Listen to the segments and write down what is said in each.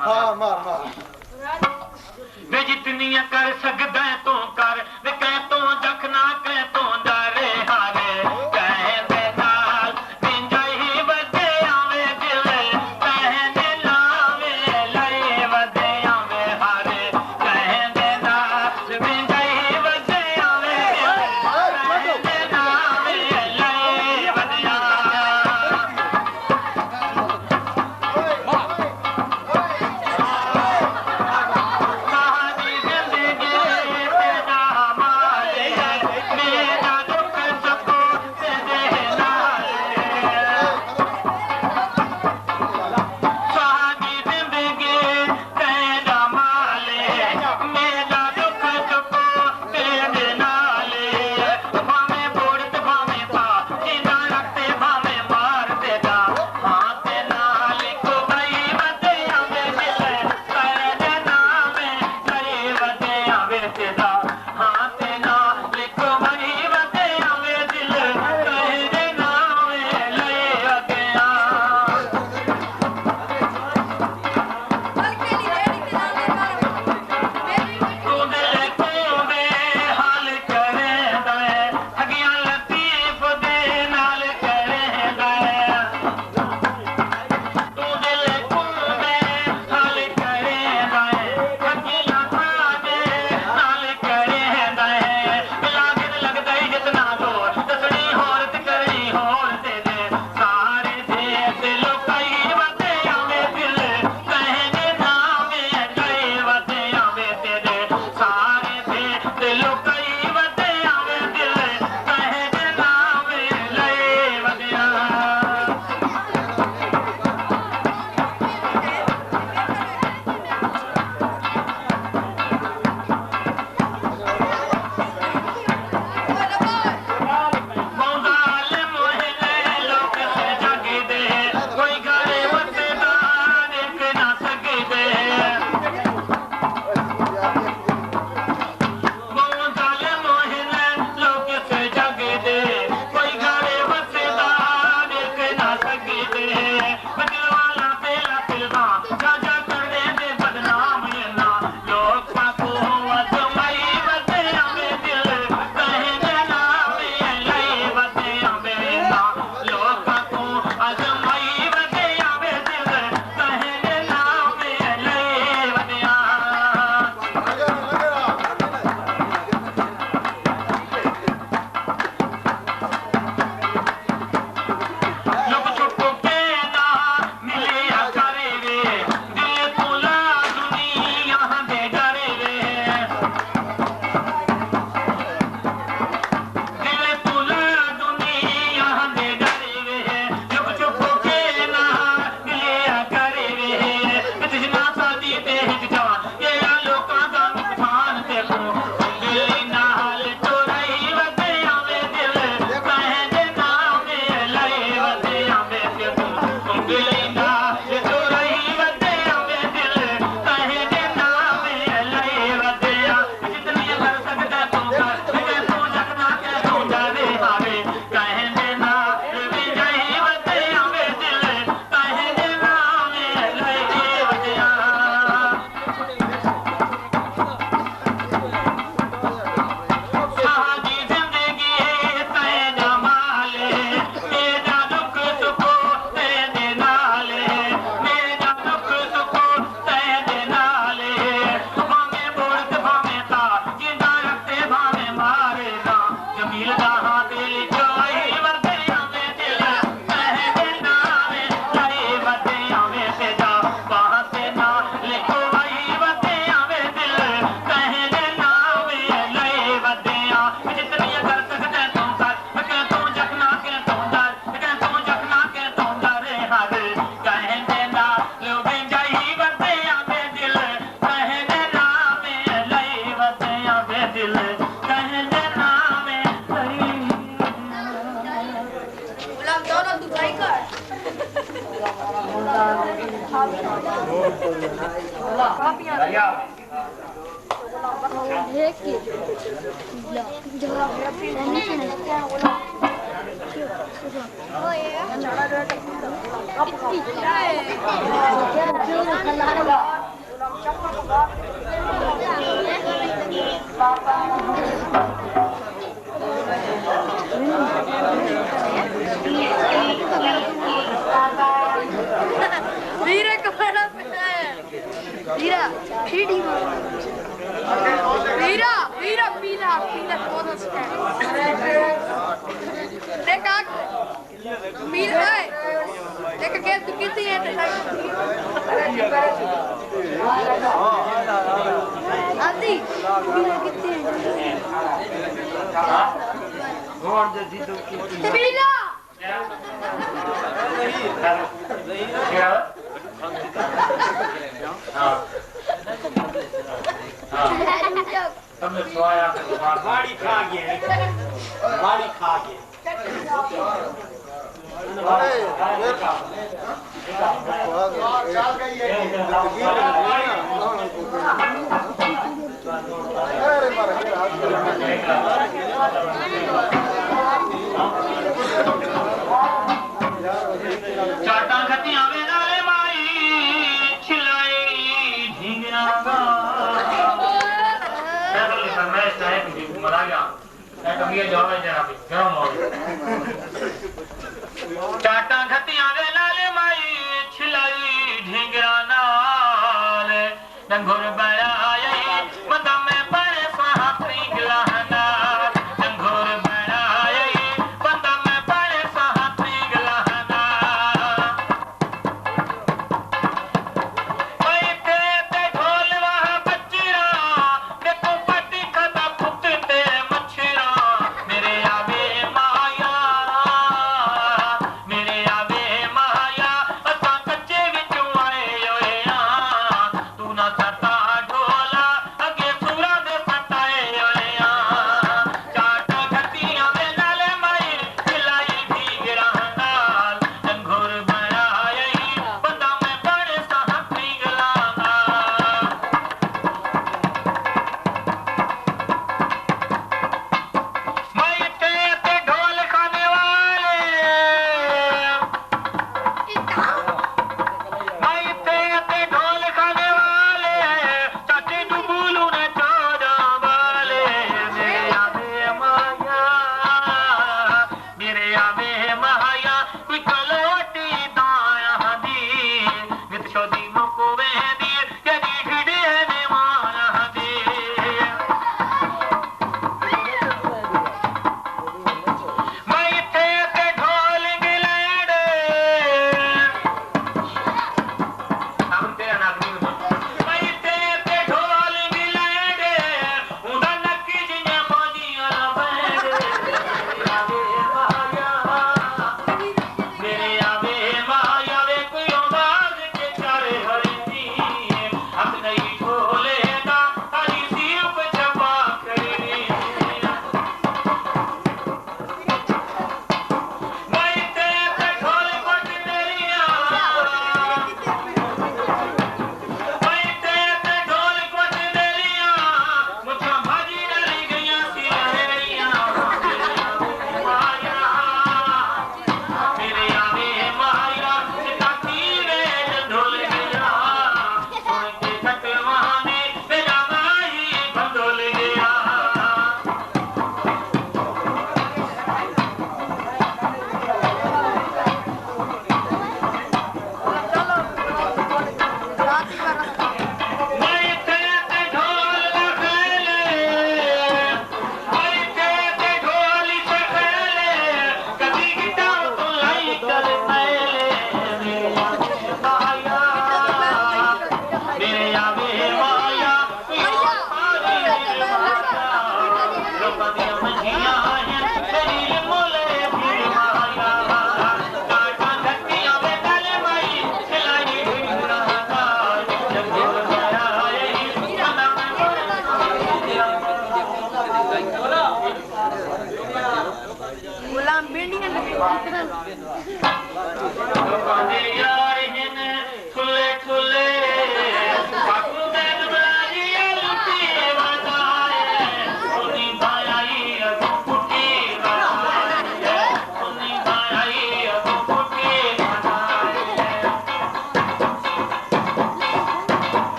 हाँ मार मार वे जितनियां कर सकदा है तू कर वे कह तू जखना कह तू डरे हारे करे तू ना करता ढो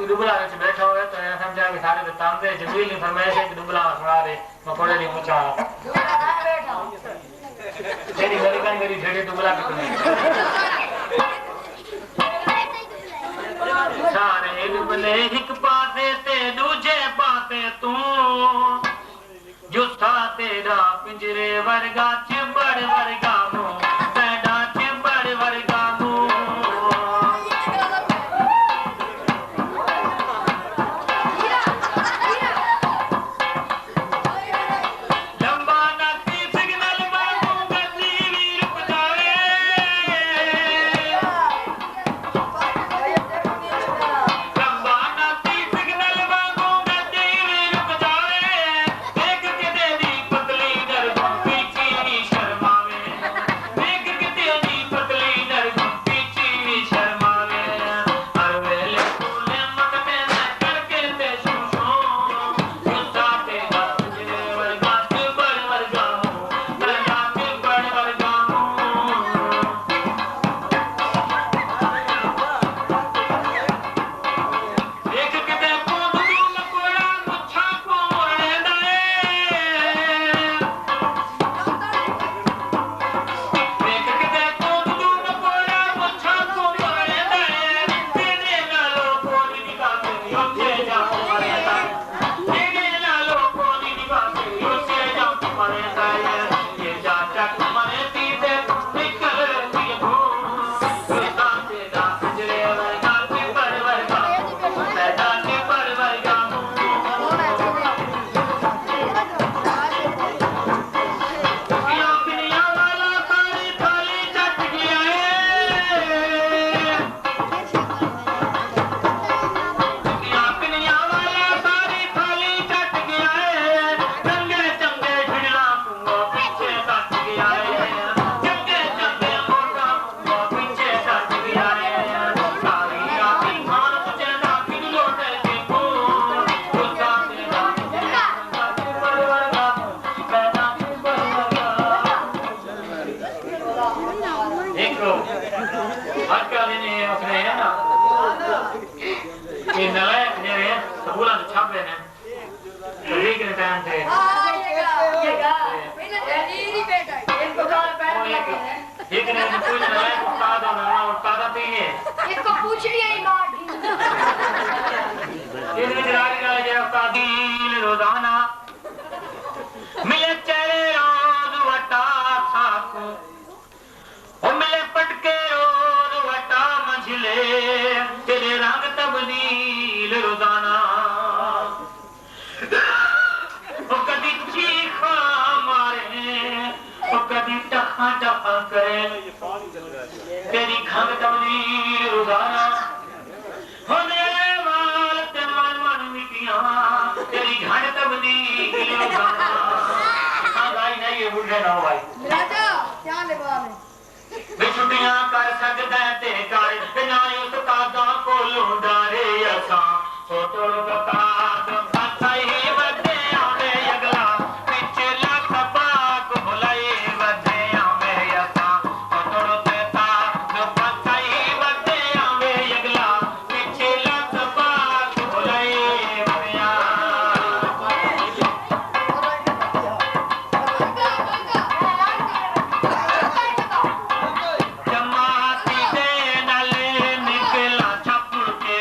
दुबला में बैठा हुआ है तो ऐसा समझा कि सारे तो तांबे जमील ने फरमाया कि दुबला सुना दे मैं कोड़े नहीं पूछा तेरी गली का मेरी भेड़े दुबला भी तुम्हें सारे दुबले एक पासे ते दूजे पासे तू जुस्सा तेरा पिंजरे वर्गा चिंबड़ वर्गा मुंह पैदा चिंबड़ वर्गा मुंह लंबा नाती सिग्नल मांगू गद्दी भी रुक जाए लंबा नाती सिग्नल मांगू गद्दी भी रुक जाए देख के तेरी पतली नरगुम पीछी शर्मावे देख के तेरी पतली नरगुम पीछी शर्मावे हर वेले फूले मटके न करके ते शूशो गुस्सा तेरा पिंजरे वर्गा चिंबड़ वर्गा मुंह पैदा चिंबड़ वर्गा मुंह देख के ते कूद दूं लकोड़ा मुच्छा को मोड़े दाए देख के ते कूद दूं लकोड़ा मुच्छा को मोड़े दाए तेरे नालों कोनी निभाते योचे जा तुम्हारे दाए तेरे नालों कोनी निभाते योचे जा तुम्हारे दाए ये जाचा तुम्हारे सीधे निकल रही भूल गुस्सा तेरा पिंजरे वर्गा चिंबड़ वर्गा पैदा चिंबड़ वर्गा दुनिया दुनिया वाला सारी थाली चट गया है दुनिया दुनिया वाला सारी थाली चट गया है चंगे चंगे भिड़ना कुंगो पीछे कट गया है चंगे चंगे मोटा कुंगो पीछे कट गया है सारी राती खान तुझे ना पिघलो तेरे को गुस्सा तेरा चिंबड़ वर्गा पैदा चिंबड़ वर्गा देखो आजकल इन्हें अपने है ना ये नलायक ने स्कूलों में छापे ने ठीक है टाइम से एक ने कोई नलायक उस्ताद और ना उस्ताद आते ही है इसको पूछ लिया ही मार दी इन विचारी का ये उस्तादी रोजाना मिले चेहरे रोज वटा साकू ओ मिले पटके रोज वटा मंझले तेरे रंग तबदील रोजाना ओ कदी चीखा मारे ओ कदी टखा टखा करे तेरी खंग तबदील रोजाना हो मेरे वाल ते मन मन मिटिया तेरी घड़ तबदील रोजाना हाँ भाई नहीं ये बुढ़े ना हो भाई राजा क्या ले बाबे वे छुट्टियां कर सकदा ते कर ते ना उस कादा कोलों डरे असा फोटो कताद पता ही बदे आवे अगला पिछे लख पाक भुलाए बदे आवे असा फोटो कताद पता ही बदे आवे अगला पिछे लख पाक भुलाए बया जमाती दे नाले निकला छप के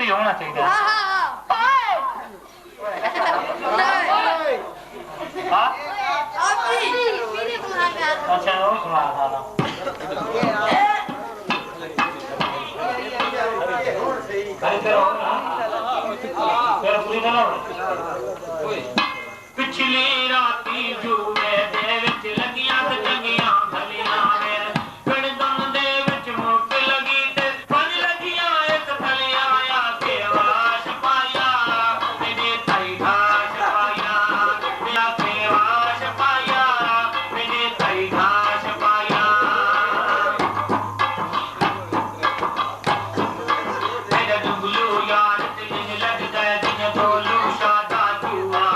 ही होना चाहिए हाँ हाँ मेरे तुम्हारा अच्छा वो सुना था पिछली राती जुए दे विच लगियां ते चंगियां भलियां वे गणदम दे विच मुक लगी ते फल लगियां इस फलियां आ के वाश पाया मेरे ताई घास पाया मेरा के वाश पाया मेरे ताई घास पाया मेरा जुगलू यार दिल लग गया दिन बोलू शादा जुआ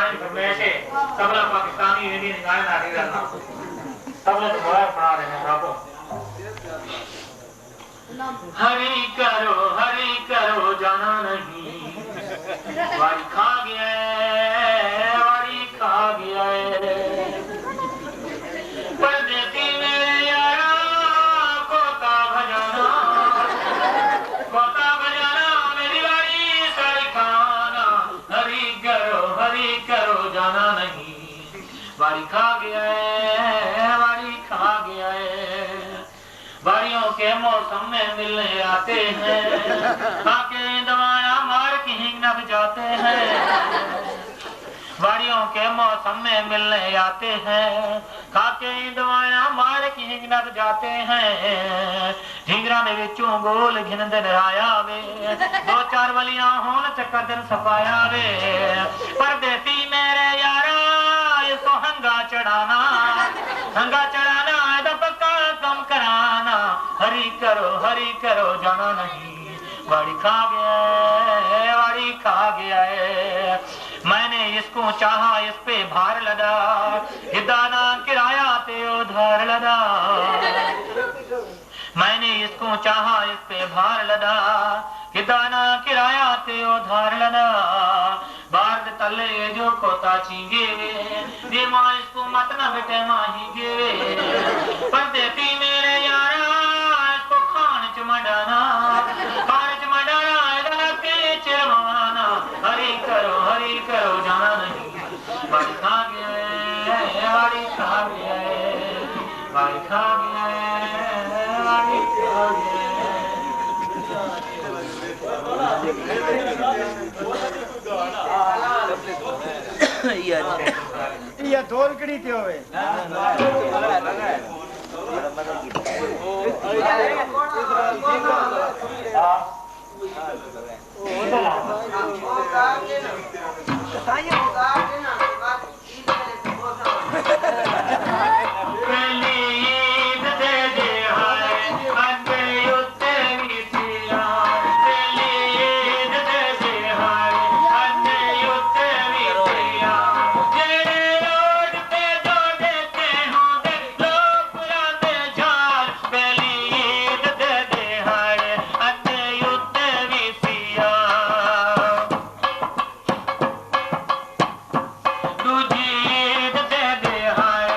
तबला पाकिस्तानी इंडियन गाने नाटी करना तबला तो बड़ा पढ़ा रहे हैं बाबू हरी करो जाना नहीं वारी खा गया परदेसी मेरे यारा कोता भजाना मेरी वारी सारी खाना हरी करो जाना नहीं वारी खा गया है वारियों के मौसम में मिलने आते हैं खाके दवाया मार के हिंगनक जाते हैं वारियों के मौसम में मिलने आते हैं खाके दवाया मार के हिंगनक जाते हैं झिंगरा में विचों गोल घिन दिन आया वे 2-4 वलियां होन चक्कर दिन सफाया वे परदेसी मेरे यारा इसको हंगा चढ़ाना पक्का कम कराना हरी करो जाना नहीं वाड़ी खा गया है मैंने इसको चाहा इस पे भार लदा हिदाना किराया ते उधार लदा मैंने इसको चाहा इस पे भार लदा हिदाना किराया ते उधार लदा बार तले जो कोता चींगे ये मां इसको मत ना बेटे माहीगे परदेसी मेरे यारा इसको खान च मडाना इधर के चिरवाना हरी करो जाना नहीं वाड़ी खा गया ये धोल कड़ी थी होवे ਦੂਜੀ ਦੇ ਦਿਹਾੜੇ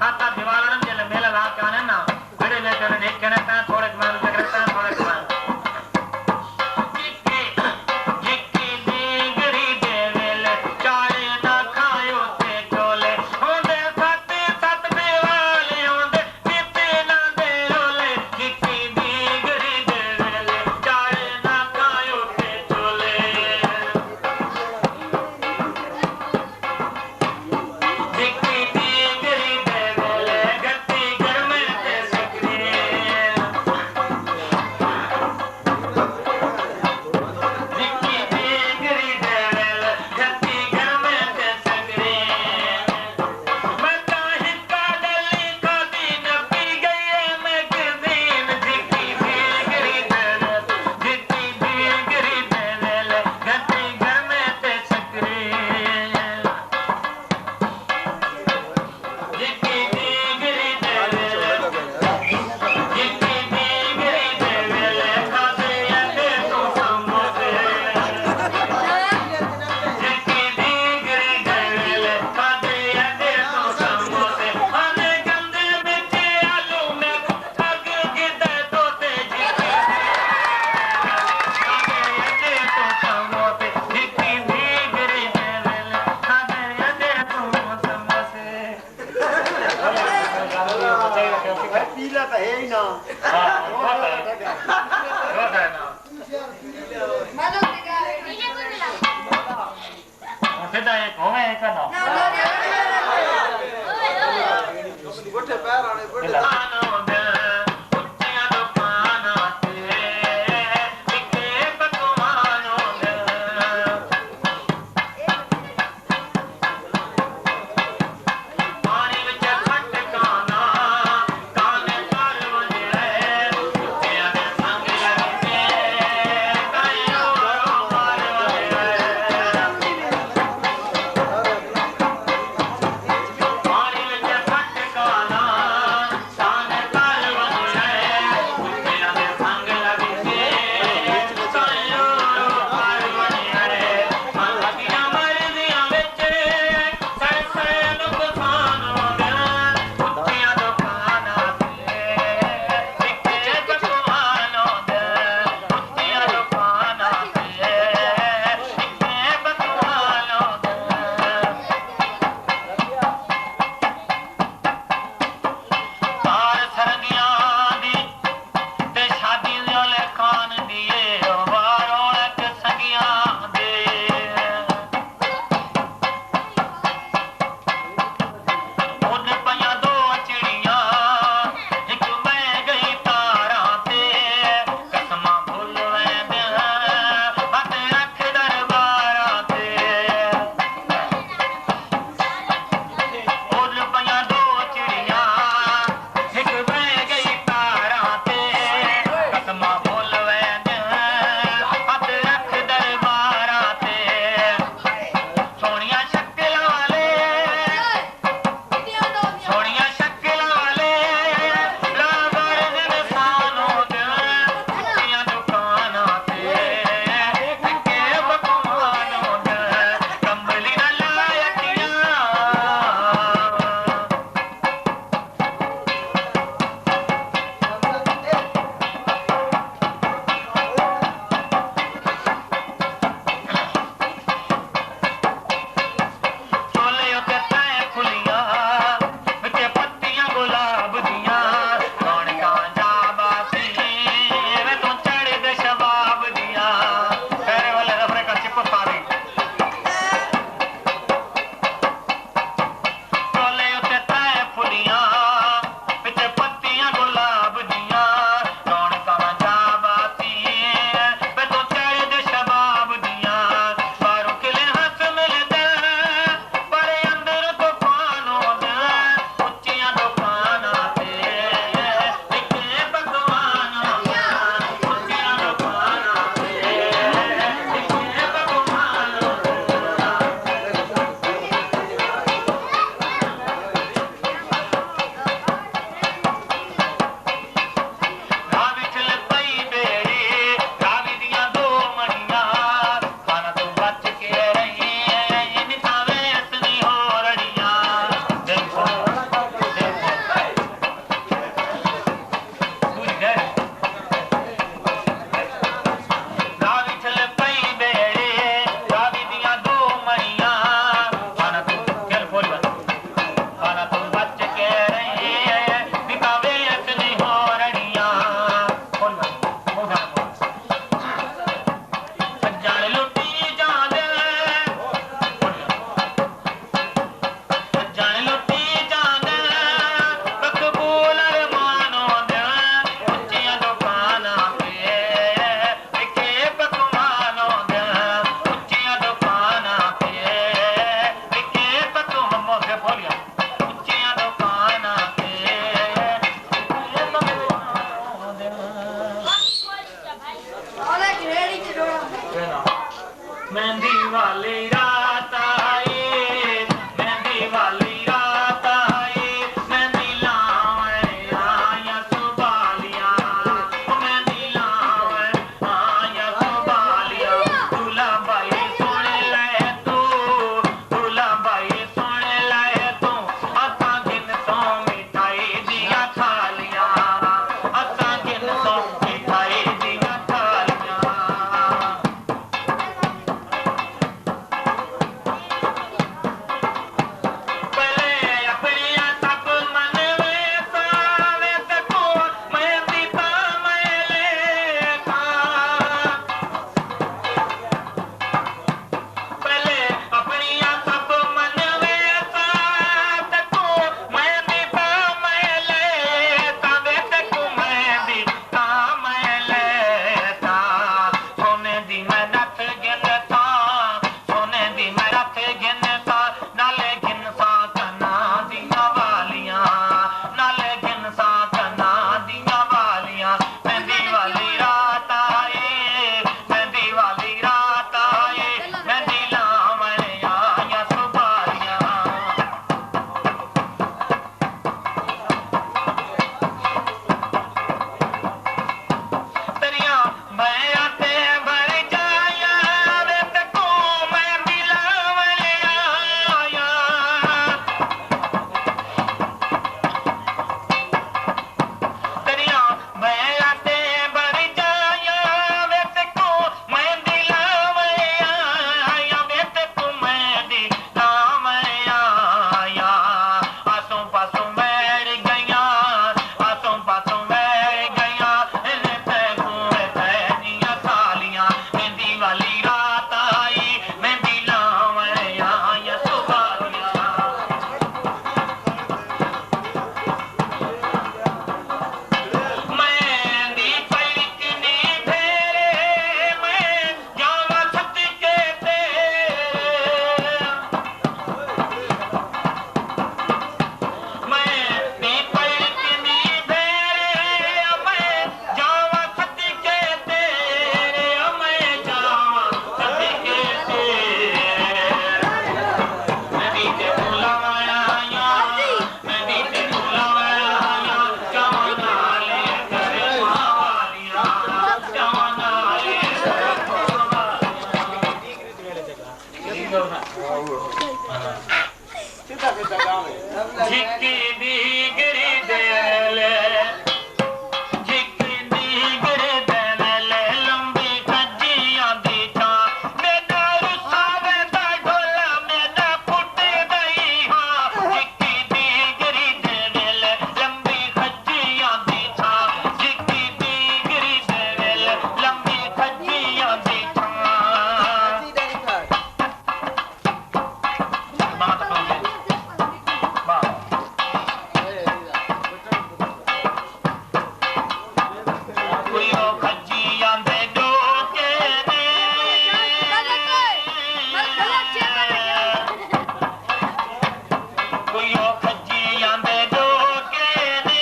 आता दिवालन जल मेला ला काने ना बड़े ले कर देख के ना थोड़े मान से करता थोड़े मान जिक्की दीगरी देवेल चाले ना खायो ते चोले होंदे सत देवाले होंदे किते ना दे रोले जिक्की दीगरी देवेल चाले ना खायो ते चोले जिक्की दीगरी देवेल गत्ती गरमे ते सकरी जिक्की दीगरी देवेल गत्ती गरमे ते सकरी मता हिक्का डली खादी न पी गई है मैगजीन जिक्की दीगरी देवेल गत्ती गरमे ते सकरी जिक्की दीगरी देवेल खादे अटे तो समोसे जिक्की दीगरी देवेल खादे अटे तो समोसे आने गंदे बिच आलू में अग गिदे तोते जिक्की खादे अटे तो समोसे जिक्की दीगरी देवेल खादे अटे तो समोसे पीला तो है ही ना मानो दिखा पीले को मिला गोठे पैर आने गोठे पानी में झिकी दी गिरी दे वेले झिकी दी गिरी दे वेले लंबी खजियां दी छां मेरा रुसा वेदा ढोला मेरा पुट गई हां झिकी दी गिरी दे वेले लंबी खजियां दी छां झिकी दी गिरी दे वेले लंबी खजियां दी छां बात करो कोई ओ खजियां दे डोके ने कोई ओ खजियां दे डोके ने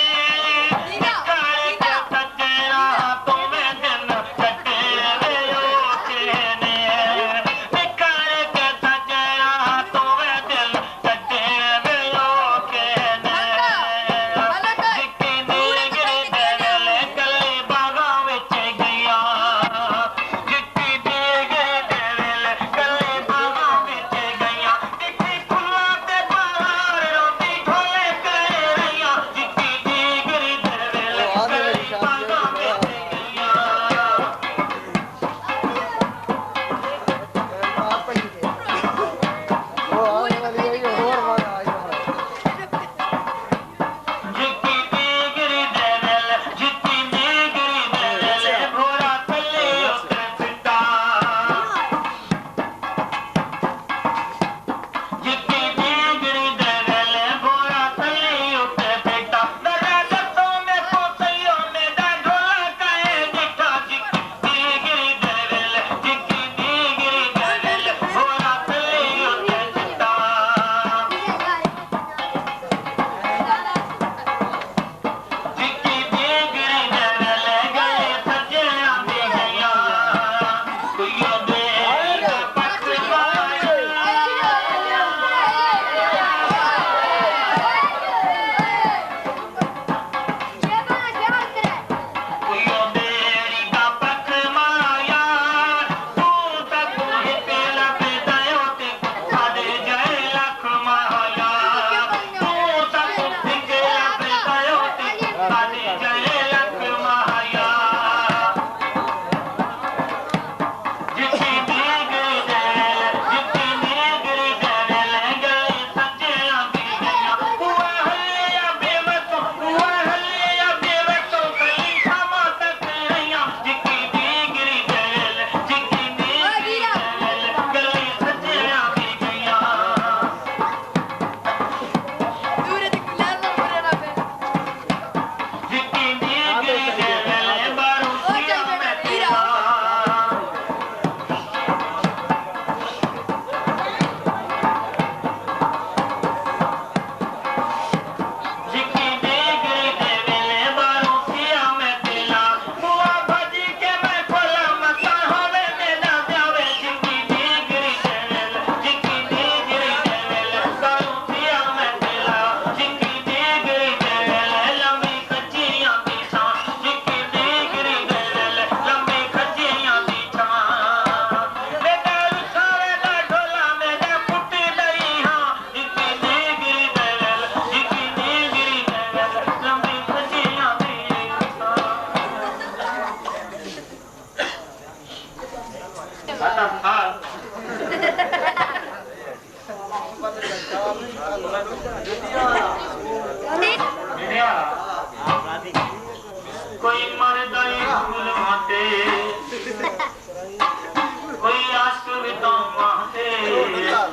निकाल के सजना तो मैं दिन कटे वे ओके ने निकाल के सजना तो मैं दिन कटे वे ओके ने झिकी दी गिरी दे वेले गली बागां विच गईयां झिकी दी गिरी दे वेले गली बागां विच गईयां झिकी फुल्लां ते बहार रोंदी ढोले करे रहियां झिकी दी गिरी दे वेले गली बागां विच गईयां झिकी दी गिरी दे वेले झिकी दी गिरी दे वेले भोरा थल्ले उते फिटा झिकी दी गिरी दे वेले भोरा थल्ले उते फिटा दादा दत्तो में पोतयो मेरा ढोला काए दिखा झिकी दी गिरी दे वेले झिकी दी गिरी दे वेले भोरा थल्ले उते फिटा झिकी दी गिरी दे वेले गले सजणा दी गईयां कोई ओदे पख कोई ओदे रीगा पख माया तू तक हिते लभदा ते साडे जय लख माया तू तक हिते लभदा ते साडे जय लख माया झिकी दी गिरी दे वेले झिकी दी गिरी दे वेले गले सजणा दी गईयां हुआ हल्लिया बेवतो कली शामा तक रहियां झिकी दी गिरी दे वेले झिकी दी गिरी दे वेले गले सजणा दी गईयां झिकी दी गिरी दे वेले बारूसिया में तेरा झिकी दी गिरी दे वेले बारूसिया में तेला बुआ भजी के मैं खोला मसा होवे मेरा जावे झिकी दी गिरी दे वेले झिकी दी गिरी दे वेले बारूसिया में तेला झिकी दी गिरी दे वेले लंबी खजियां दी छां झिकी दी गिरी दे वेले लंबी खजियां दी छां बेटा रुसा वेदा ढोला मेरे पुट गई हां झिकी दी गिरी दे वेले झिकी दी गिरी दे वेले लंबी खजियां दी छां बता हाल मेरा कोई मरदा फूल माते कोई आशक विदों माते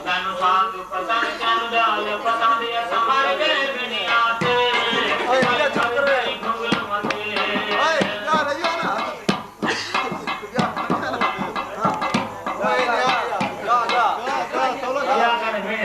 तैनू साध पसंद तैनू डाल पसंद या समार गए दुनिया ते कोई मरदा फूल माते क्या कर है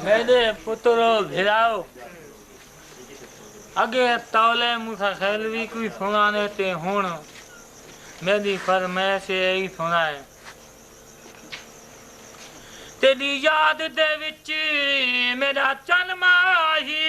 मेरे पुत्रो भिराओ अगे तौले मुसा खेल भी कोई सुनाने ते हुण मेरी फरमाइश यही सुनाए तेरी याद दे विच मेरा चन माही